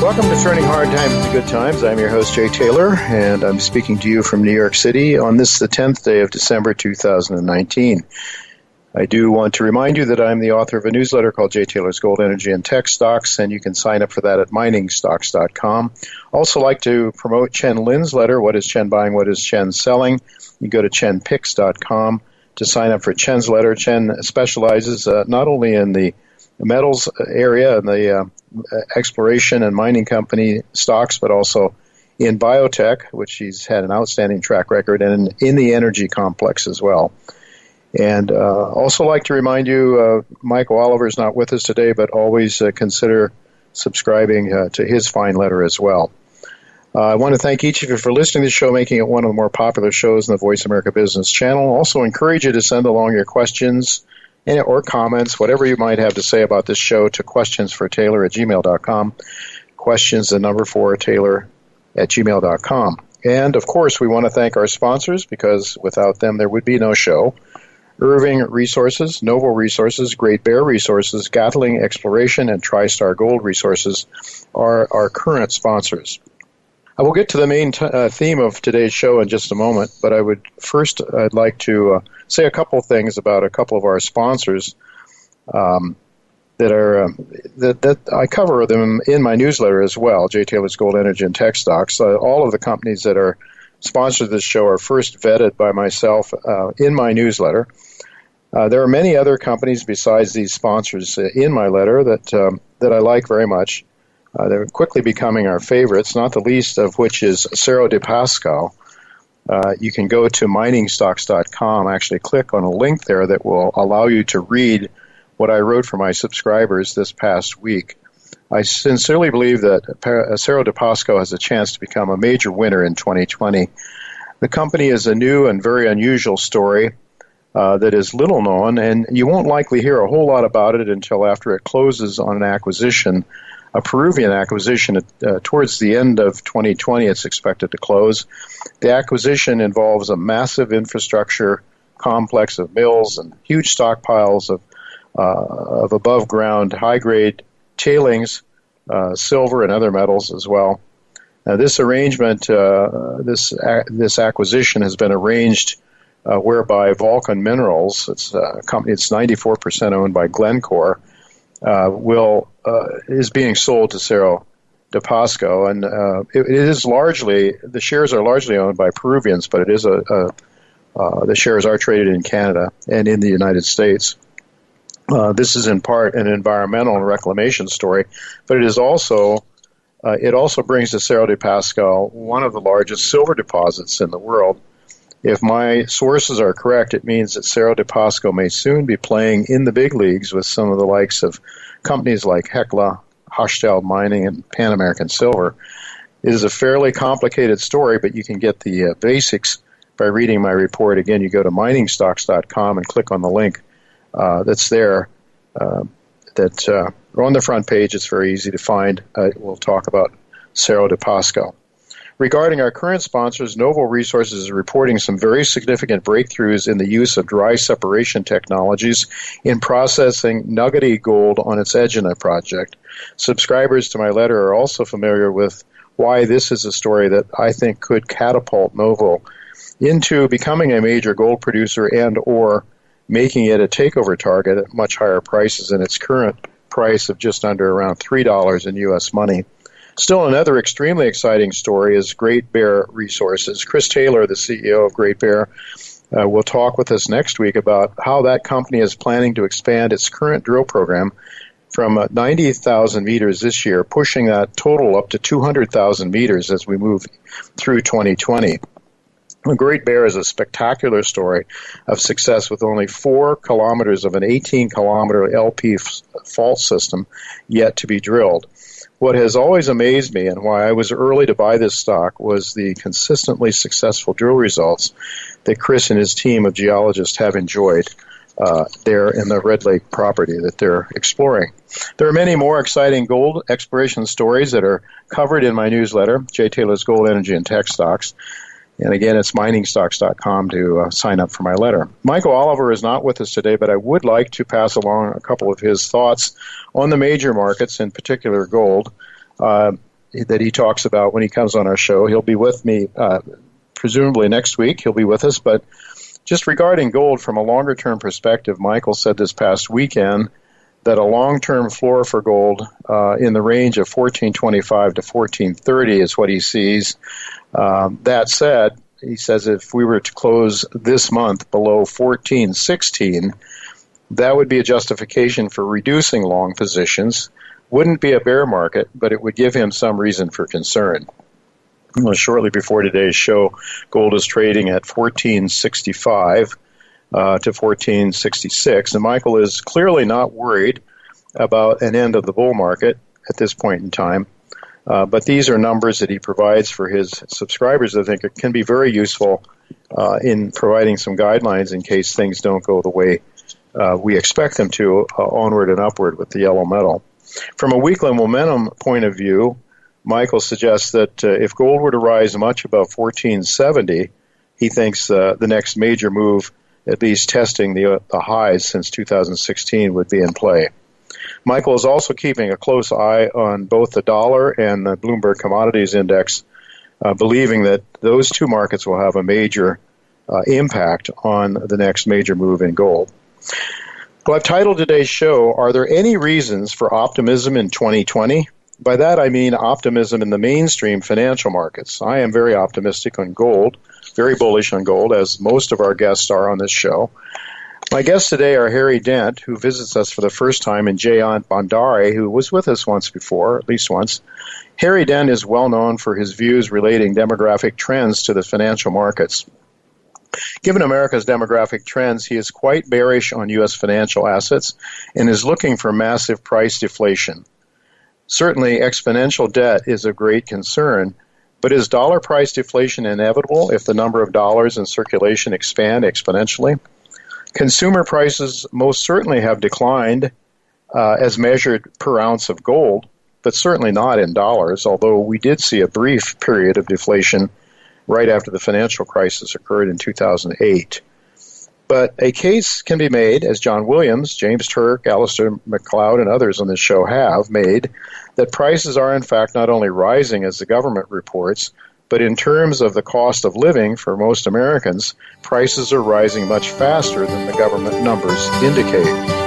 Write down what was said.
Welcome to Turning Hard Times into Good Times. I'm your host, Jay Taylor, and I'm speaking to you from New York City on this, the 10th day of December 2019. I do want to remind you that I'm the author of a newsletter called Jay Taylor's Gold, Energy, and Tech Stocks, and you can sign up for that at miningstocks.com. Also like to promote Chen Lin's letter, What is Chen Buying, What is Chen Selling? You go to chenpicks.com to sign up for Chen's letter. Chen specializes not only in the metals area and the exploration and mining company stocks, but also in biotech, which he's had an outstanding track record, and in the energy complex as well. And also like to remind you, Michael Oliver is not with us today, but always consider subscribing to his fine letter as well. I want to thank each of you for listening to the show, making it one of the more popular shows in the Voice America Business channel. Also encourage you to send along your questions or comments, whatever you might have to say about this show, to questionsfortaylor@gmail.com. Questions, the number 4, Taylor@gmail.com. And, of course, we want to thank our sponsors, because without them there would be no show. Irving Resources, Novo Resources, Great Bear Resources, Gatling Exploration, and TriStar Gold Resources are our current sponsors. I will get to the main theme of today's show in just a moment, but I'd like to say a couple of things about a couple of our sponsors that I cover them in my newsletter as well, Jay Taylor's Gold, Energy, and Tech Stocks. All of the companies that are sponsors of this show are first vetted by myself in my newsletter. There are many other companies besides these sponsors in my letter that I like very much. They're quickly becoming our favorites, not the least of which is Cerro de Pascal. You can go to miningstocks.com, actually click on a link there that will allow you to read what I wrote for my subscribers this past week. I sincerely believe that Cerro de Pascal has a chance to become a major winner in 2020. The company is a new and very unusual story that is little known, and you won't likely hear a whole lot about it until after it closes on an acquisition, a Peruvian acquisition towards the end of 2020. It's expected to close. The acquisition involves a massive infrastructure complex of mills and huge stockpiles of above-ground high-grade tailings, silver and other metals as well. Now, this arrangement, this acquisition has been arranged whereby Vulcan Minerals, it's a company that's 94% owned by Glencore, is being sold to Cerro de Pascal, and it is largely, the shares are largely owned by Peruvians, but it is the shares are traded in Canada and in the United States. This is in part an environmental and reclamation story, but it also brings to Cerro de Pascal one of the largest silver deposits in the world. If my sources are correct, it means that Cerro de Pascal may soon be playing in the big leagues with some of the likes of companies like Hecla, Hochschild Mining, and Pan American Silver. It is a fairly complicated story, but you can get the basics by reading my report. Again, you go to miningstocks.com and click on the link that's there. On the front page, it's very easy to find. We'll talk about Cerro de Pascal. Regarding our current sponsors, Novo Resources is reporting some very significant breakthroughs in the use of dry separation technologies in processing nuggety gold on its Egina project. Subscribers to my letter are also familiar with why this is a story that I think could catapult Novo into becoming a major gold producer and or making it a takeover target at much higher prices than its current price of just under around $3 in U.S. money. Still, another extremely exciting story is Great Bear Resources. Chris Taylor, the CEO of Great Bear, will talk with us next week about how that company is planning to expand its current drill program from 90,000 meters this year, pushing that total up to 200,000 meters as we move through 2020. Great Bear is a spectacular story of success with only 4 kilometers of an 18-kilometer LP fault system yet to be drilled. What has always amazed me and why I was early to buy this stock was the consistently successful drill results that Chris and his team of geologists have enjoyed there in the Red Lake property that they're exploring. There are many more exciting gold exploration stories that are covered in my newsletter, Jay Taylor's Gold, Energy, and Tech Stocks. And again, it's miningstocks.com to sign up for my letter. Michael Oliver is not with us today, but I would like to pass along a couple of his thoughts on the major markets, in particular gold. that he talks about when he comes on our show. He'll be with me presumably next week. He'll be with us. But just regarding gold from a longer-term perspective, Michael said this past weekend that a long-term floor for gold in the range of 1425 to 1430 is what he sees. That said, he says if we were to close this month below 1416, that would be a justification for reducing long positions. Wouldn't be a bear market, but it would give him some reason for concern. Well, shortly before today's show, gold is trading at 1465 to 1466, and Michael is clearly not worried about an end of the bull market at this point in time. But these are numbers that he provides for his subscribers. I think it can be very useful in providing some guidelines in case things don't go the way we expect them to, onward and upward with the yellow metal. From a weekly momentum point of view, Michael suggests that if gold were to rise much above 1470, he thinks the next major move, at least testing the highs since 2016, would be in play. Michael is also keeping a close eye on both the dollar and the Bloomberg Commodities Index, believing that those two markets will have a major impact on the next major move in gold. Well, I've titled today's show, Are There Any Reasons for Optimism in 2020? By that I mean optimism in the mainstream financial markets. I am very optimistic on gold, very bullish on gold, as most of our guests are on this show. My guests today are Harry Dent, who visits us for the first time, and Jayant Bhandari, who was with us once before, at least once. Harry Dent is well known for his views relating demographic trends to the financial markets. Given America's demographic trends, he is quite bearish on U.S. financial assets and is looking for massive price deflation. Certainly, exponential debt is of great concern, but is dollar price deflation inevitable if the number of dollars in circulation expand exponentially? Consumer prices most certainly have declined as measured per ounce of gold, but certainly not in dollars, although we did see a brief period of deflation right after the financial crisis occurred in 2008. But a case can be made, as John Williams, James Turk, Alistair MacLeod, and others on this show have made, that prices are in fact not only rising as the government reports, but in terms of the cost of living for most Americans, prices are rising much faster than the government numbers indicate.